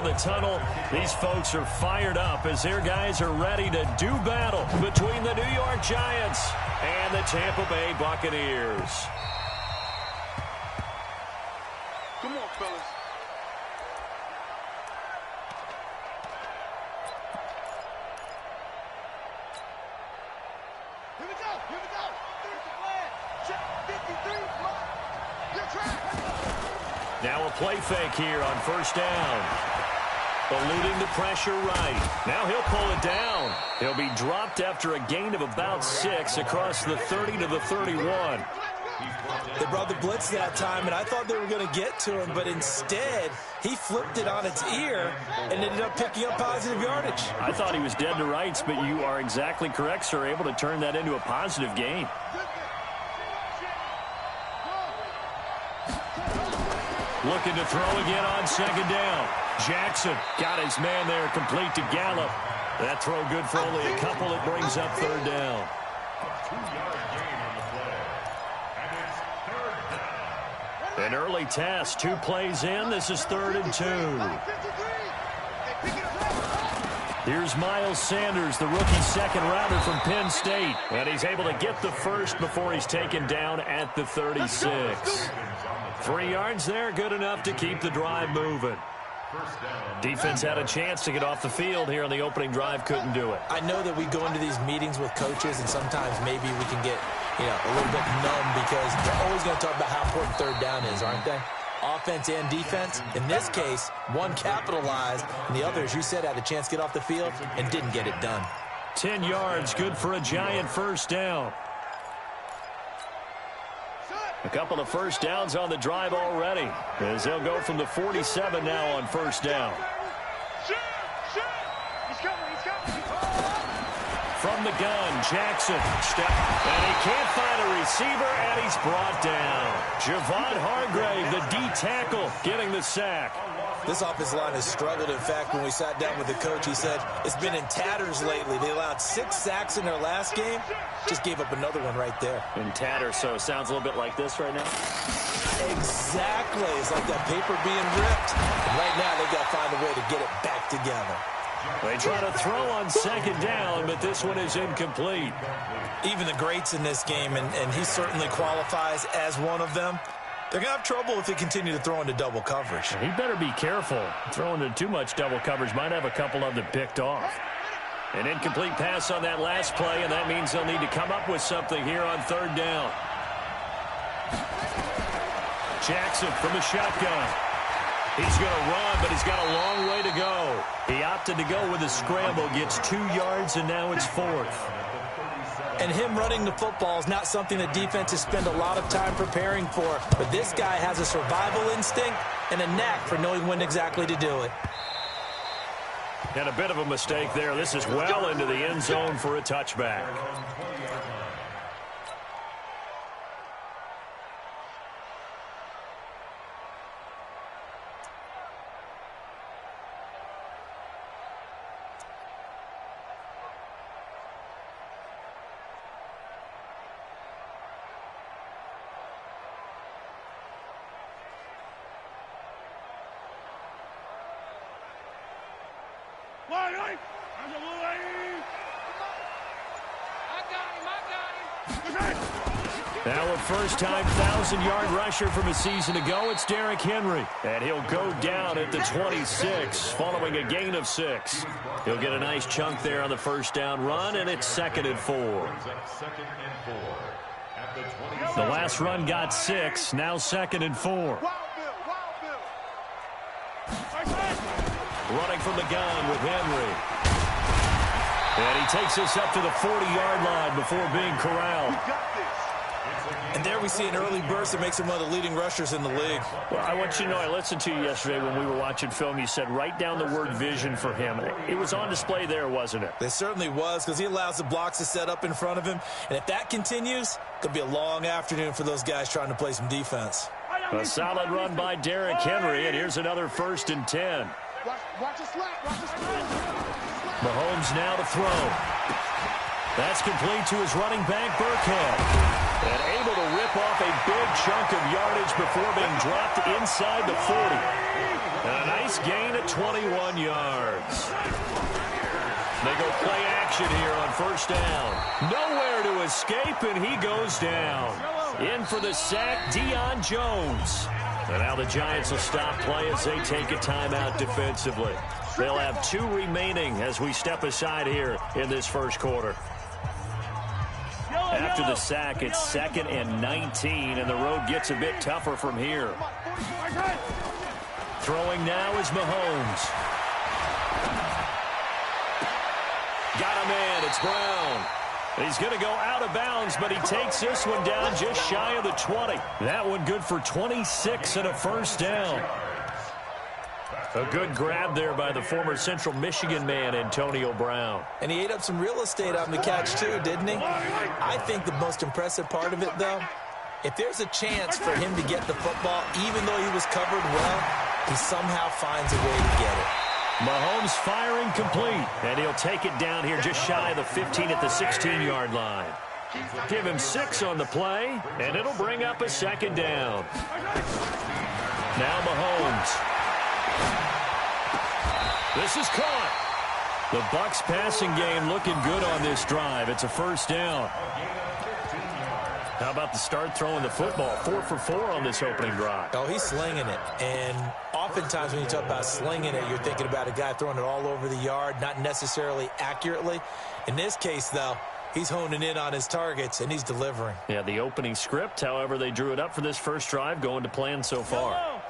of the tunnel. These folks are fired up as their guys are ready to do battle between the New York Giants and the Tampa Bay Buccaneers. Come on, fellas. Here we go. Here we go. There's the plan. Check 53. Your track. Now a play fake here on first down. Eluding the pressure right. Now he'll pull it down. He'll be dropped after a gain of about 6 across the 30 to the 31. They brought the blitz that time, and I thought they were going to get to him, but instead, he flipped it on its ear and ended up picking up positive yardage. I thought he was dead to rights, but you are exactly correct, sir. Able to turn that into a positive gain. Looking to throw again on second down. Jackson got his man there, complete to Gallup. That throw good for only a couple. It brings up third down. An early test, 2 plays in. This is 3rd and 2. Here's Miles Sanders, the rookie second rounder from Penn State. And he's able to get the first before he's taken down at the 36. 3 yards there, good enough to keep the drive moving. Defense had a chance to get off the field here on the opening drive, couldn't do it. I know that we go into these meetings with coaches, and sometimes maybe we can get, a little bit numb because they're always going to talk about how important third down is, aren't they? Offense and defense. In this case, one capitalized, and the other, as you said, had a chance to get off the field and didn't get it done. 10 yards, good for a Giant first down. A couple of first downs on the drive already, as they'll go from the 47 now on first down. From the gun, Jackson, and he can't find a receiver, and he's brought down. Javon Hargrave, the D tackle, getting the sack. This offensive line has struggled. In fact, when we sat down with the coach, he said it's been in tatters lately. They allowed 6 sacks in their last game. Just gave up another one right there. In tatters, so it sounds a little bit like this right now? Exactly. It's like that paper being ripped. And right now, they've got to find a way to get it back together. They try to throw on second down, but this one is incomplete. Even the greats in this game, and he certainly qualifies as one of them, they're going to have trouble if they continue to throw into double coverage. He better be careful. Throwing into too much double coverage might have a couple of them picked off. An incomplete pass on that last play, and that means they'll need to come up with something here on third down. Jackson from the shotgun. He's going to run, but he's got a long way to go. He opted to go with a scramble, gets 2 yards, and now it's 4th. And him running the football is not something that defenses spend a lot of time preparing for. But this guy has a survival instinct and a knack for knowing when exactly to do it. And a bit of a mistake there. This is well into the end zone for a touchback. Now a first-time 1,000-yard rusher from a season ago, it's Derrick Henry. And he'll go down at the 26 following a gain of 6. He'll get a nice chunk there on the first down run, and it's 2nd and 4. The last run got 6, now 2nd and 4. Running from the gun with Henry. And he takes us up to the 40-yard line before being corralled. And there we see an early burst that makes him one of the leading rushers in the league. Well, I want you to know, I listened to you yesterday when we were watching film. You said write down the word vision for him. It was on display there, wasn't it? It certainly was, because he allows the blocks to set up in front of him. And if that continues, it could be a long afternoon for those guys trying to play some defense. A solid run by Derrick Henry, and here's another 1st and 10. Watch the slap. Watch the slap. Mahomes now to throw. That's complete to his running back, Burkhead. And able to rip off a big chunk of yardage before being dropped inside the 40. And a nice gain of 21 yards. They go play action here on first down. Nowhere to escape, and he goes down. In for the sack, Deion Jones. And now the Giants will stop play as they take a timeout defensively. They'll have 2 remaining as we step aside here in this first quarter. After the sack, it's 2nd and 19, and the road gets a bit tougher from here. Throwing now is Mahomes. Got a man. It's Brown. He's going to go out of bounds, but he takes this one down just shy of the 20. That one good for 26 and a first down. A good grab there by the former Central Michigan man, Antonio Brown. And he ate up some real estate on the catch, too, didn't he? I think the most impressive part of it, though, if there's a chance for him to get the football, even though he was covered well, he somehow finds a way to get it. Mahomes firing complete, and he'll take it down here just shy of the 15 at the 16-yard line. Give him 6 on the play, and it'll bring up a second down. Now Mahomes. This is caught. The Bucs passing game looking good on this drive. It's a first down. How about the start throwing the football? 4 for 4 on this opening drive. Oh, he's slinging it. And oftentimes when you talk about slinging it, you're thinking about a guy throwing it all over the yard, not necessarily accurately. In this case, though, he's honing in on his targets, and he's delivering. Yeah, the opening script, however, they drew it up for this first drive, going to plan so far.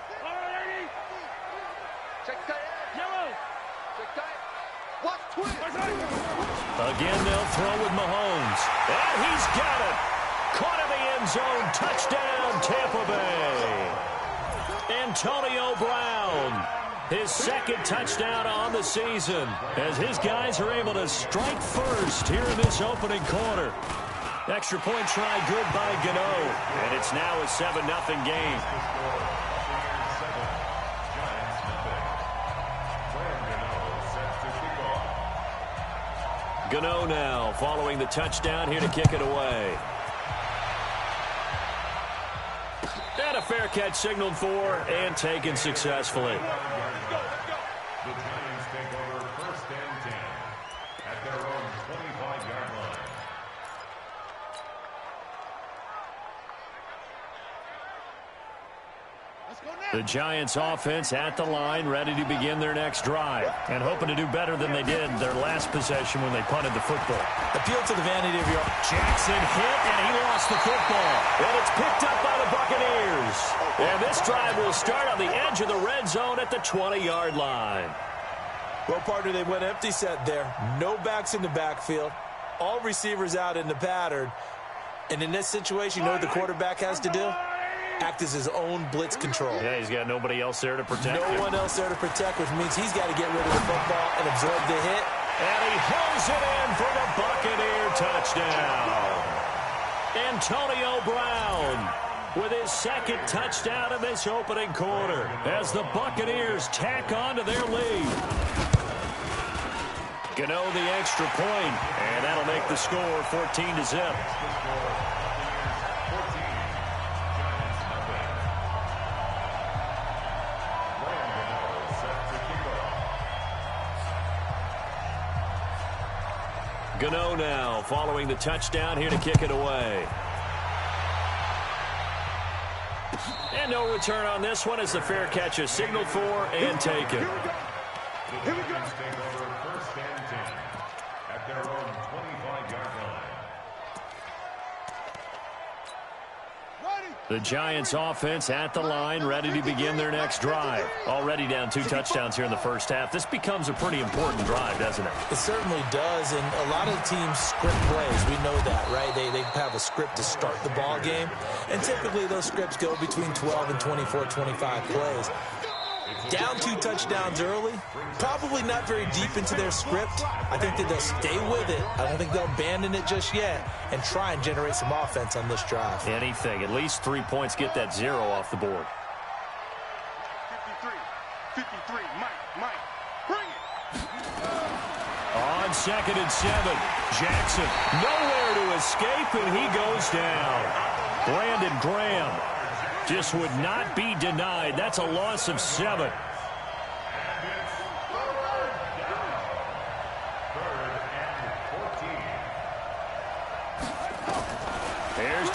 Again, they'll throw with Mahomes. And he's got it. Caught in the end zone. Touchdown, Tampa Bay. Antonio Brown. His 2nd touchdown on the season as his guys are able to strike first here in this opening quarter. Extra point try good by Gano. And it's now a 7-0 game. Gano now following the touchdown here to kick it away. And a fair catch signaled for and taken successfully. The Giants take over 1st and 10 at their own 25-yard line. The Giants offense at the line, ready to begin their next drive, and hoping to do better than they did their last possession when they punted the football. Appeal to the vanity of your... Jackson hit, and he lost the football. And it's picked up by the Buccaneers. And this drive will start on the edge of the red zone at the 20-yard line. Well, partner, they went empty set there. No backs in the backfield. All receivers out in the pattern. And in this situation, you know what the quarterback has to do? Act as his own blitz control. Yeah, he's got nobody else there to protect him. No one else there to protect, which means he's got to get rid of the football and absorb the hit. And he holds it in for the Buccaneer touchdown. Antonio Brown with his 2nd touchdown in this opening quarter as the Buccaneers tack on to their lead. Gano the extra point, and that'll make the score 14-0. Gano now following the touchdown here to kick it away. And no return on this one as the fair catch is signaled for and taken. Here we go. Take over 1st and 10 at their own 25-yard line. The Giants offense at the line, ready to begin their next drive. Already down 2 touchdowns here in the first half. This becomes a pretty important drive, doesn't it? It certainly does, and a lot of teams script plays. We know that, right? They have a script to start the ball game, and typically those scripts go between 12 and 24, 25 plays. Down 2 touchdowns early, probably not very deep into their script. I think that they'll stay with it. I don't think they'll abandon it just yet and try and generate some offense on this drive. Anything. At least 3 points, get that 0 off the board. 53, Mike, bring it. On 2nd and 7, Jackson nowhere to escape, and he goes down. Brandon Graham just would not be denied. That's a loss of 7.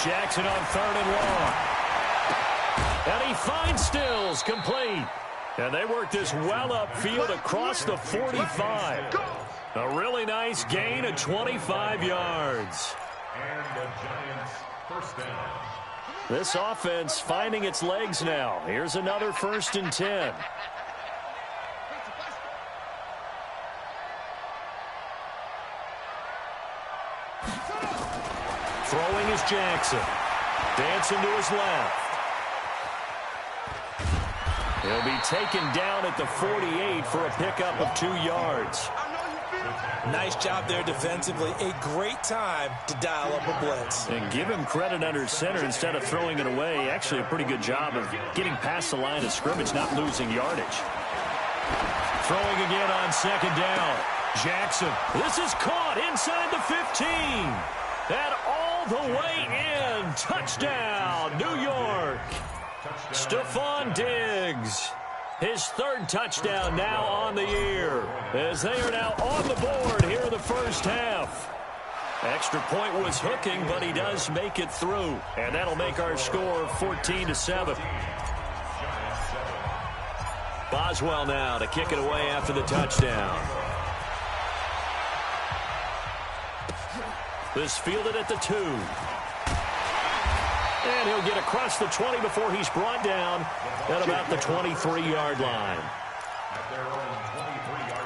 Jackson on 3rd and long. And he finds Stills, complete. And they work this well upfield across the 45. A really nice gain of 25 yards. And the Giants first down. This offense finding its legs now. Here's another 1st and 10. Throwing is Jackson. Dancing to his left. He'll be taken down at the 48 for a pickup of 2 yards. Nice job there defensively. A great time to dial up a blitz. And give him credit under center instead of throwing it away. Actually, a pretty good job of getting past the line of scrimmage, not losing yardage. Throwing again on 2nd down. Jackson. This is caught inside the 15. And all the way in. Touchdown, New York. Stephon Diggs. His 3rd touchdown now on the year, as they are now on the board here in the first half. Extra point was hooking, but he does make it through, and that'll make our score 14-7. Boswell now to kick it away after the touchdown. This fielded at the 2. And he'll get across the 20 before he's brought down at about the 23-yard line. At their own 23-yard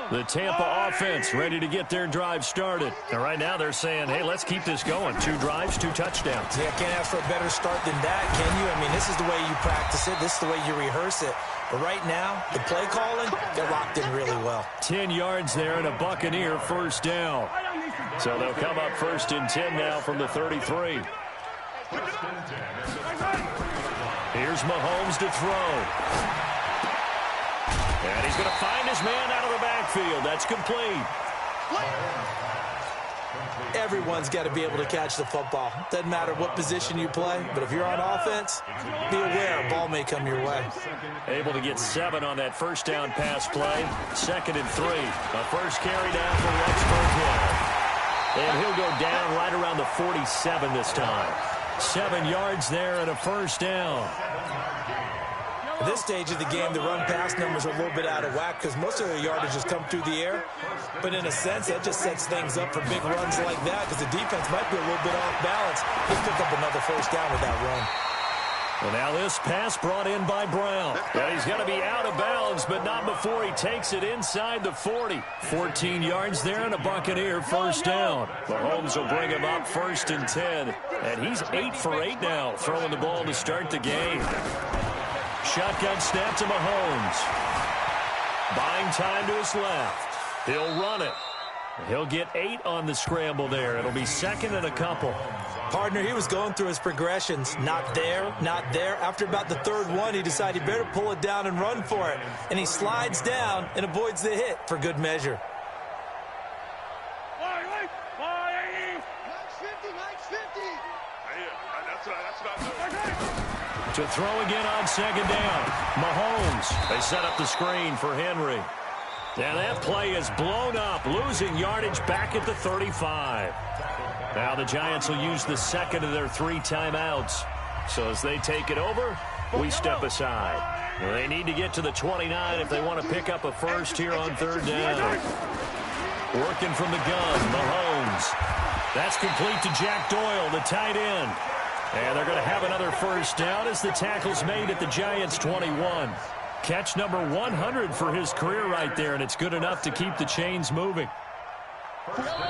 line. The Tampa offense ready to get their drive started. And right now they're saying, hey, let's keep this going. 2 drives, 2 touchdowns. Yeah, can't ask for a better start than that, can you? I mean, this is the way you practice it. This is the way you rehearse it. But right now, the play calling, got locked in really well. 10 yards there and a Buccaneer first down. So they'll come up 1st and 10 now from the 33. Here's Mahomes to throw. And he's going to find his man out of the backfield. That's complete. Everyone's got to be able to catch the football. Doesn't matter what position you play, but if you're on offense, be aware a ball may come your way. Able to get 7 on that first down pass play. 2nd and 3. A first carry down for Rexburg Hill. And he'll go down right around the 47 this time. 7 yards there and a first down. At this stage of the game, the run-pass numbers are a little bit out of whack because most of their yardage has come through the air. But in a sense, that just sets things up for big runs like that because the defense might be a little bit off balance. He'll pick up another first down with that run. Well, now this pass brought in by Brown. And he's going to be out of bounds, but not before he takes it inside the 40. 14 yards there and a Buccaneer first down. Mahomes will bring him up 1st and 10. And he's 8 for 8 now, throwing the ball to start the game. Shotgun snap to Mahomes. Buying time to his left. He'll run it. He'll get 8 on the scramble there. It'll be 2nd and a couple. Partner, he was going through his progressions. Not there, not there. After about the 3rd one, he decided he better pull it down and run for it. And he slides down and avoids the hit for good measure. To throw again on 2nd down. Mahomes. They set up the screen for Henry. And that play is blown up, losing yardage back at the 35. Now the Giants will use the 2nd of their 3 timeouts. So as they take it over, we step aside. They need to get to the 29 if they want to pick up a first here on 3rd down. Working from the gun, Mahomes. That's complete to Jack Doyle, the tight end. And they're going to have another first down as the tackle's made at the Giants' 21. Catch number 100 for his career right there, and it's good enough to keep the chains moving.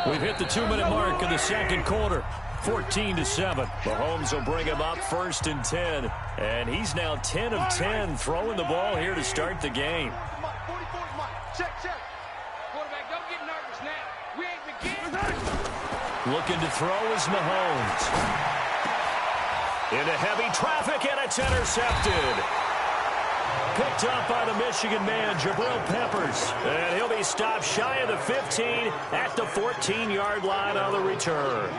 We've hit the 2-minute mark in the 2nd quarter. 14-7. Mahomes will bring him up 1st and 10. And he's now 10 of 10 throwing the ball here to start the game. Check. Quarterback, don't get nervous now. We ain't beginning. Looking to throw is Mahomes. Into heavy traffic, and it's intercepted. Picked up by the Michigan man, Jabril Peppers. And he'll be stopped shy of the 15 at the 14-yard line on the return.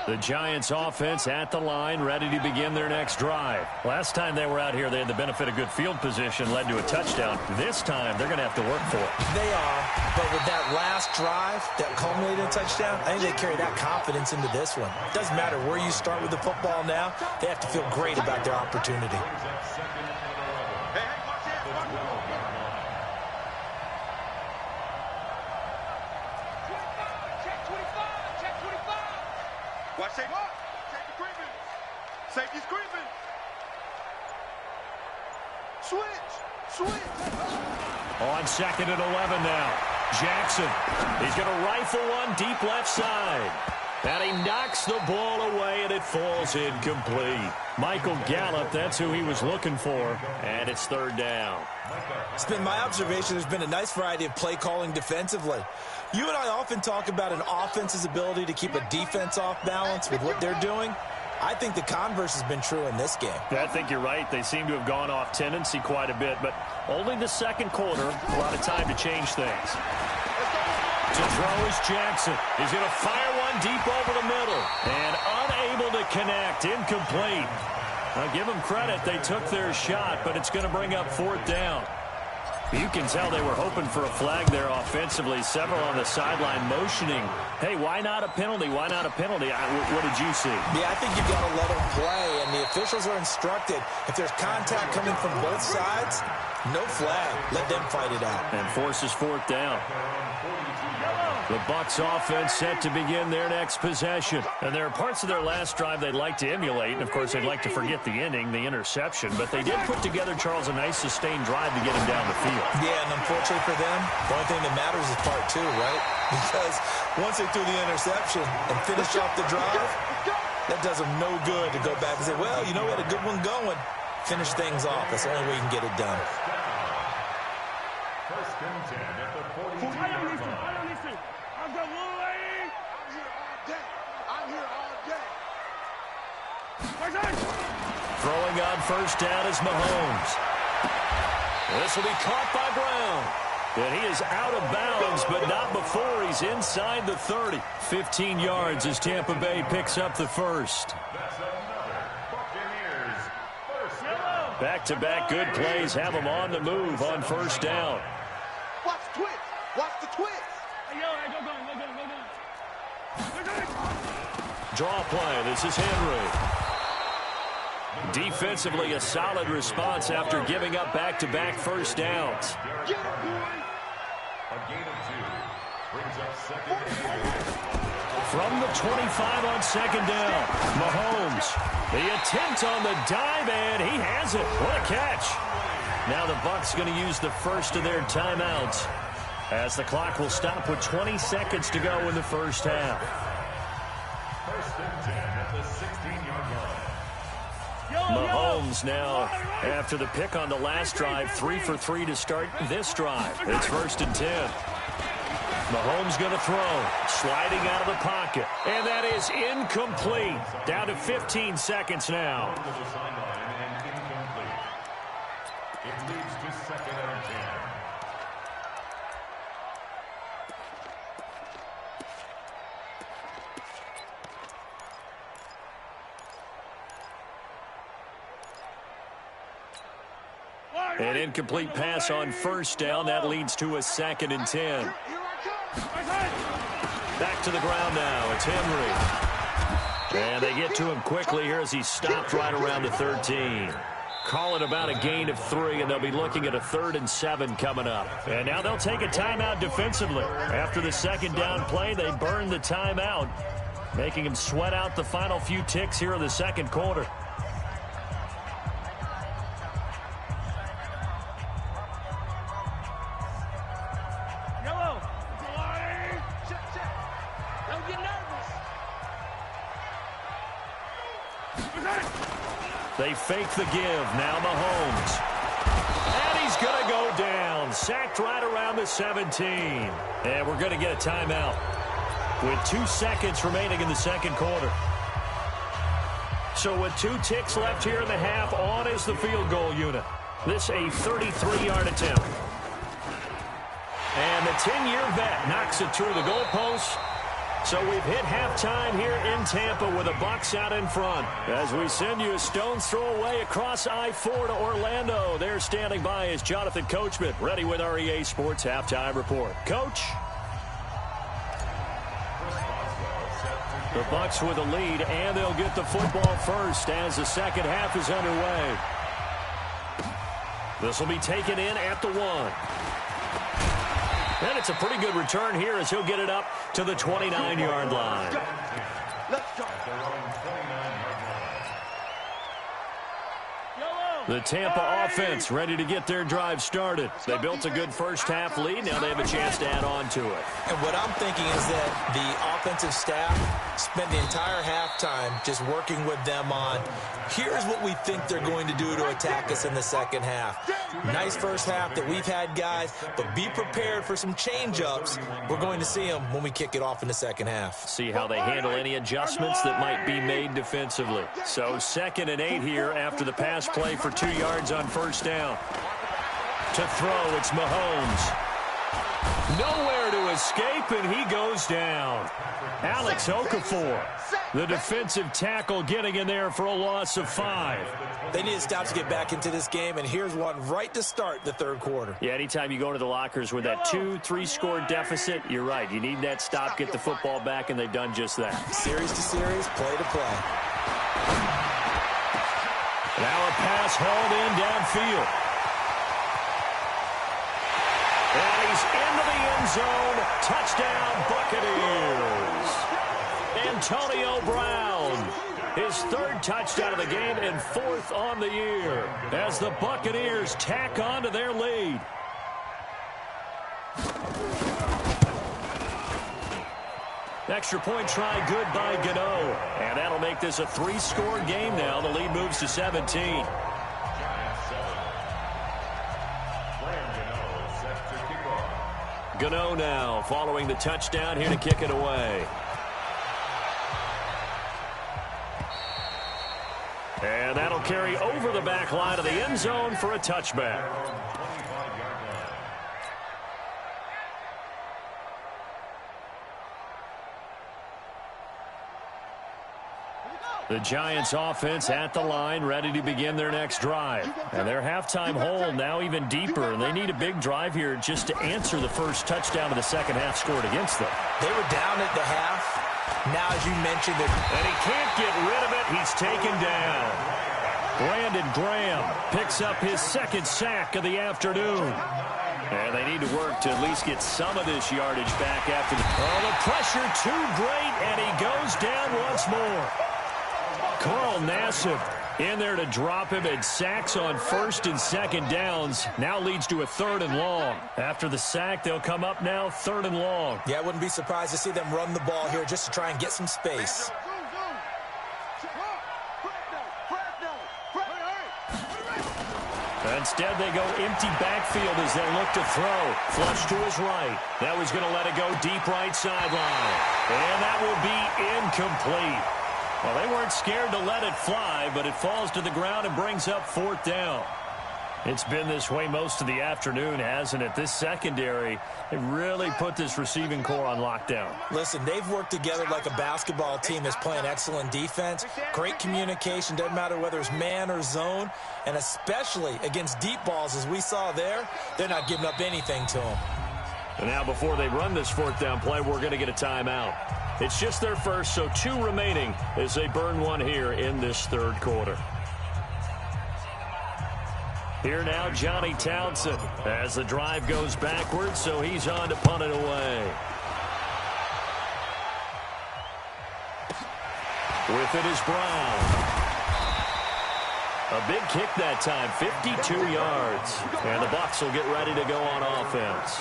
The Giants offense at the line, ready to begin their next drive. Last time they were out here, they had the benefit of good field position, led to a touchdown. This time, they're going to have to work for it. They are, but with that last drive that culminated in a touchdown, I think they carry that confidence into this one. It doesn't matter where you start with the football now. They have to feel great about their opportunity. Watch safety. Safety creeping. Safety's creeping. Switch. On 2nd and 11 now. Jackson. He's going to rifle one deep left side. And he knocks the ball away, and it falls incomplete. Michael Gallup, that's who he was looking for. And it's 3rd down. It's been my observation there's been a nice variety of play calling defensively. You and I often talk about an offense's ability to keep a defense off balance with what they're doing. I think the converse has been true in this game. I think you're right. They seem to have gone off tendency quite a bit, but only the 2nd quarter, a lot of time to change things. To throw is Jackson. He's going to fire one deep over the middle. And unable to connect. Incomplete. I'll give them credit. They took their shot, but it's going to bring up 4th down. You can tell they were hoping for a flag there offensively. Several on the sideline motioning. Hey, why not a penalty? Why not a penalty? What did you see? Yeah, I think you've got to let them play, and the officials are instructed. If there's contact coming from both sides, no flag. Let them fight it out. And forces 4th down. The Bucs offense set to begin their next possession. And there are parts of their last drive they'd like to emulate. And, of course, they'd like to forget the ending, the interception. But they did put together, Charles, a nice sustained drive to get him down the field. Yeah, and unfortunately for them, the only thing that matters is part 2, right? Because once they threw the interception and finished off the drive, that does them no good to go back and say, well, you know, we had a good one going. Finish things off. That's the only way you can get it done. 1st and 10 at the 42. Throwing on 1st down is Mahomes. This will be caught by Brown. And he is out of bounds, but not before he's inside the 30. 15 yards as Tampa Bay picks up the 1st. That's another Buccaneers 1st down. Back-to-back good plays have them on the move on 1st down. Watch the twist. Watch the twist. Draw play. This is Henry. Defensively, a solid response after giving up back-to-back 1st downs. Get him, boy. A gain of 2 brings up 2nd and 8. From the 25 on 2nd down, Mahomes. The attempt on the dive, and he has it. What a catch. Now the Bucs going to use the first of their timeouts as the clock will stop with 20 seconds to go in the 1st half. 1st and 10 at the 16-yard line. Mahomes now, after the pick on the last drive, 3 for 3 to start this drive. It's 1st and 10. Mahomes going to throw, sliding out of the pocket. And that is incomplete. Down to 15 seconds now. To the sideline and incomplete. It leads to 2nd and 10. An incomplete pass on 1st down. That leads to a 2nd and 10. Back to the ground now. It's Henry. And they get to him quickly here as he stopped right around the 13. Call it about a gain of 3, and they'll be looking at a 3rd and 7 coming up. And now they'll take a timeout defensively. After the 2nd down play, they burn the timeout, making him sweat out the final few ticks here in the 2nd quarter. They fake the give. Now Mahomes. And he's going to go down. Sacked right around the 17. And we're going to get a timeout with 2 seconds remaining in the 2nd quarter. So with 2 ticks left here in the half, on is the field goal unit. This a 33-yard attempt. And the 10-year vet knocks it through the goalpost. So we've hit halftime here in Tampa with the Bucs out in front. As we send you a stone's throw away across I-4 to Orlando. There standing by is Jonathan Coachman, ready with our EA Sports Halftime Report. Coach? The Bucs with a lead, and they'll get the football first as the second half is underway. This will be taken in at the 1. And it's a pretty good return here as he'll get it up to the 29-yard line. Let's go. The Tampa offense ready to get their drive started. They built a good first-half lead. Now they have a chance to add on to it. And what I'm thinking is that the offensive staff spent the entire halftime just working with them on, here's what we think they're going to do to attack us in the second half. Nice first half that we've had, guys, but be prepared for some change-ups. We're going to see them when we kick it off in the second half. See how they handle any adjustments that might be made defensively. So 2nd and 8 here after the pass play for 2 yards on first down. To throw, it's Mahomes. Nowhere to escape, and he goes down. Alex Okafor, the defensive tackle, getting in there for a loss of 5. They need to stop to get back into this game, and here's one right to start the third quarter. Yeah, anytime you go into the lockers with that 2-3 score deficit, you're right. You need that stop, get the football back, and they've done just that. Series to series, play to play. Now a pass hauled in downfield. And he's into the end zone. Touchdown, Buccaneers. Antonio Brown, his 3rd touchdown of the game and 4th on the year as the Buccaneers tack on to their lead. Extra point try good by Gano. And that'll make this a 3-score game now. The lead moves to 17. Gano now following the touchdown here to kick it away. And that'll carry over the back line of the end zone for a touchback. The Giants offense at the line, ready to begin their next drive. And their halftime hole now even deeper, and they need a big drive here just to answer the first touchdown of the second half scored against them. They were down at the half. Now, as you mentioned, and he can't get rid of it. He's taken down. Brandon Graham picks up his 2nd sack of the afternoon. And they need to work to at least get some of this yardage back after the pressure too great, and he goes down once more. Carl Nassib in there to drop him, and sacks on 1st and 2nd downs now leads to a 3rd and long. After the sack, they'll come up now 3rd and long. Yeah, I wouldn't be surprised to see them run the ball here just to try and get some space. Instead, they go empty backfield as they look to throw. Flush to his right. Now he's going to let it go deep right sideline. And that will be incomplete. Well, they weren't scared to let it fly, but it falls to the ground and brings up 4th down. It's been this way most of the afternoon, hasn't it? This secondary, it really put this receiving core on lockdown. Listen, they've worked together like a basketball team that's playing excellent defense. Great communication, doesn't matter whether it's man or zone. And especially against deep balls, as we saw there, they're not giving up anything to them. And now before they run this 4th down play, we're going to get a timeout. It's just their first, so 2 remaining as they burn one here in this 3rd quarter. Here now, Johnny Townsend as the drive goes backwards, so he's on to punt it away. With it is Brown. A big kick that time, 52 yards. And the Bucs will get ready to go on offense.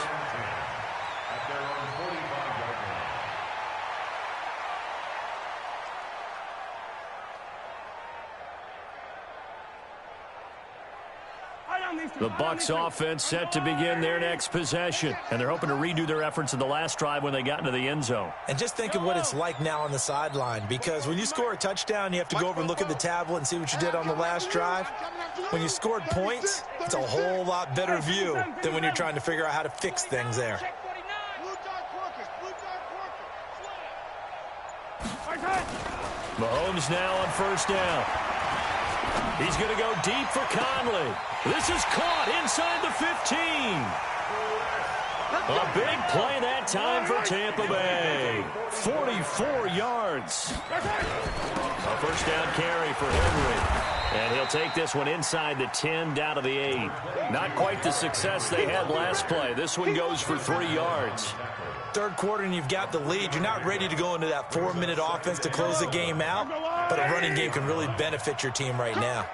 The Bucs offense set to begin their next possession. And they're hoping to redo their efforts in the last drive when they got into the end zone. And just think of what it's like now on the sideline, because when you score a touchdown, you have to go over and look at the tablet and see what you did on the last drive. When you scored points, it's a whole lot better view than when you're trying to figure out how to fix things there. Mahomes now on first down. He's going to go deep for Conley. This is caught inside the 15. A big play that time for Tampa Bay. 44 yards. A first down carry for Henry. And he'll take this one inside the 10 down to the 8. Not quite the success they had last play. This one goes for 3 yards. Third quarter and you've got the lead. You're not ready to go into that 4-minute offense to close the game out, but a running game can really benefit your team right now.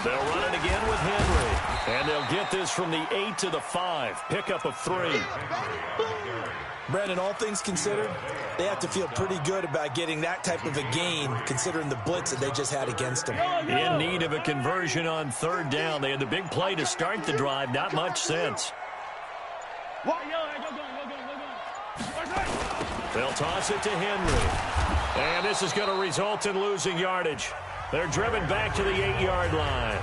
They'll run it again with Henry. And they'll get this from the 8 to the 5. Pickup of 3. Brandon, all things considered, they have to feel pretty good about getting that type of a gain, considering the blitz that they just had against them. In need of a conversion on third down. They had the big play to start the drive. Not much sense. They'll toss it to Henry. And this is going to result in losing yardage. They're driven back to the 8-yard line.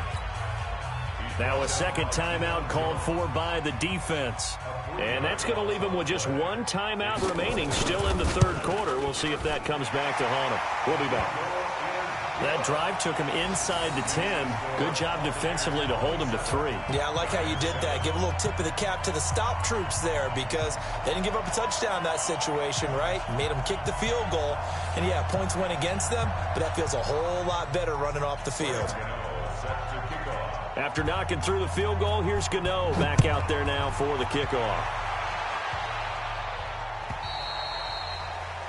Now a second timeout called for by the defense. And that's going to leave them with just one timeout remaining still in the third quarter. We'll see if that comes back to haunt them. We'll be back. That drive took him inside the 10. Good job defensively to hold him to 3. Yeah, I like how you did that. Give a little tip of the cap to the stop troops there because they didn't give up a touchdown in that situation, right? Made them kick the field goal. And, yeah, points went against them, but that feels a whole lot better running off the field. After knocking through the field goal, here's Gano back out there now for the kickoff.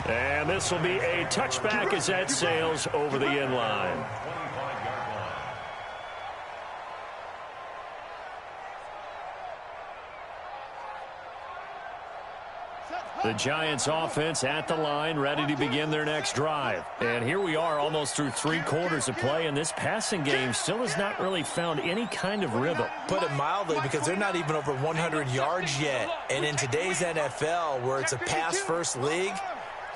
And this will be a touchback as that sails over the end line. The Giants offense at the line, ready to begin their next drive. And here we are almost through 3 quarters of play, and this passing game still has not really found any kind of rhythm. Put it mildly, because they're not even over 100 yards yet. And in today's NFL, where it's a pass-first league,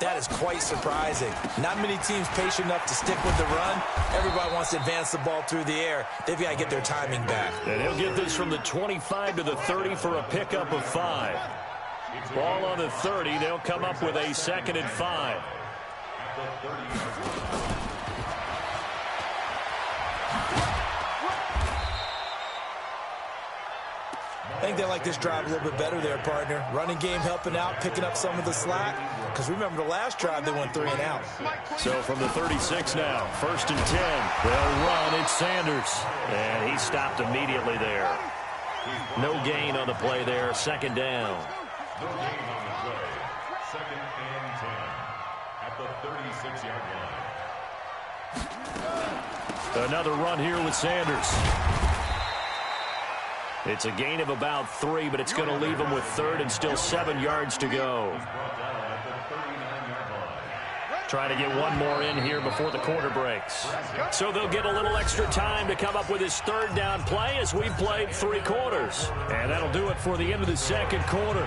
that is quite surprising. Not many teams patient enough to stick with the run. Everybody wants to advance the ball through the air. They've got to get their timing back. And he'll get this from the 25 to the 30 for a pickup of 5. Ball on the 30. They'll come up with a 2nd and 5. I think they like this drive a little bit better there, partner. Running game helping out, picking up some of the slack. Because remember, the last drive, they went 3 and out. So from the 36 now, 1st and 10. They'll run. It's Sanders. And he stopped immediately there. No gain on the play there. 2nd down. No gain on the play. 2nd and 10 at the 36-yard line. Another run here with Sanders. It's a gain of about 3, but it's going to leave him with 3rd and still 7 yards to go. Trying to get one more in here before the quarter breaks. So they'll get a little extra time to come up with his 3rd down play as we've played 3 quarters. And that'll do it for the end of the 2nd quarter.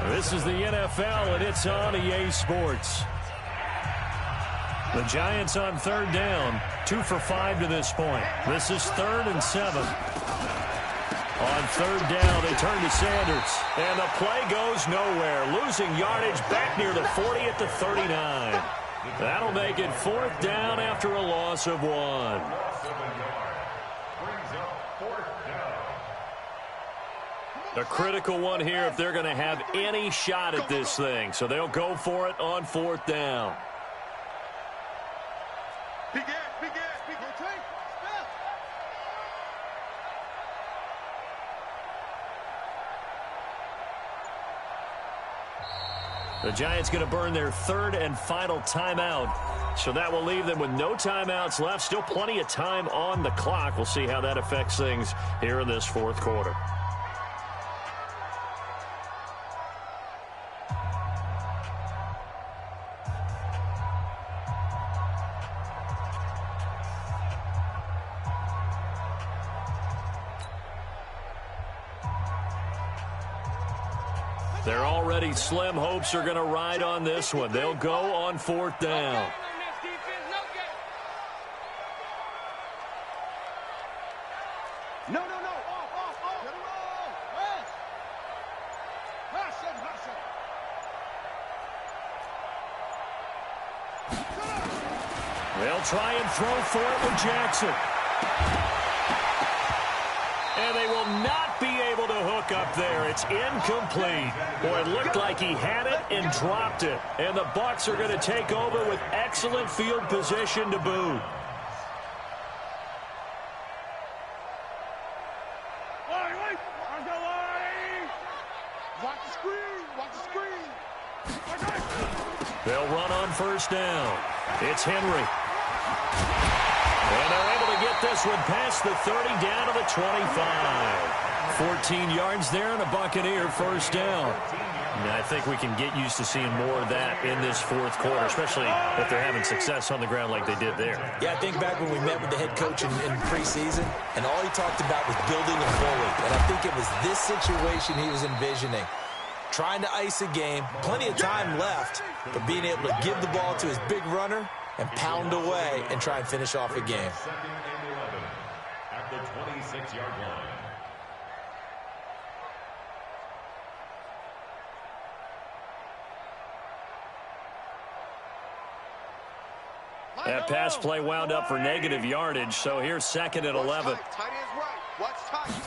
This is the NFL, and it's on EA Sports. The Giants on 3rd down, 2 for 5 to this point. This is 3rd and 7. On 3rd down, they turn to Sanders. And the play goes nowhere. Losing yardage back near the 40 at the 39. That'll make it 4th down after a loss of 1. A critical one here if they're going to have any shot at this thing. So they'll go for it on 4th down. The Giants going to burn their 3rd and final timeout. So that will leave them with no timeouts left. Still plenty of time on the clock. We'll see how that affects things here in this 4th quarter. They're already slim hopes are going to ride on this one. They'll go on 4th down. No. Off. Get it roll. Pass. They'll try and throw for it with Jackson. And they will not be able to hook up there. It's incomplete. Boy, it looked like he had it and dropped it. And the Bucs are going to take over with excellent field position to boot. Watch the screen. Watch the screen. They'll run on first down. It's Henry. And they're able to get this one past the 30 down to the 25. 14 yards there and a Buccaneer first down. And I think we can get used to seeing more of that in this fourth quarter, especially if they're having success on the ground like they did there. Yeah, I think back when we met with the head coach in preseason, and all he talked about was building a bully. And I think it was this situation he was envisioning. Trying to ice a game, plenty of time left, but being able to give the ball to his big runner and pound away and try and finish off a game. Second and 11 at the 26-yard line. That pass play wound up for negative yardage, so here's second and 11. Tight end's right. Watch tight.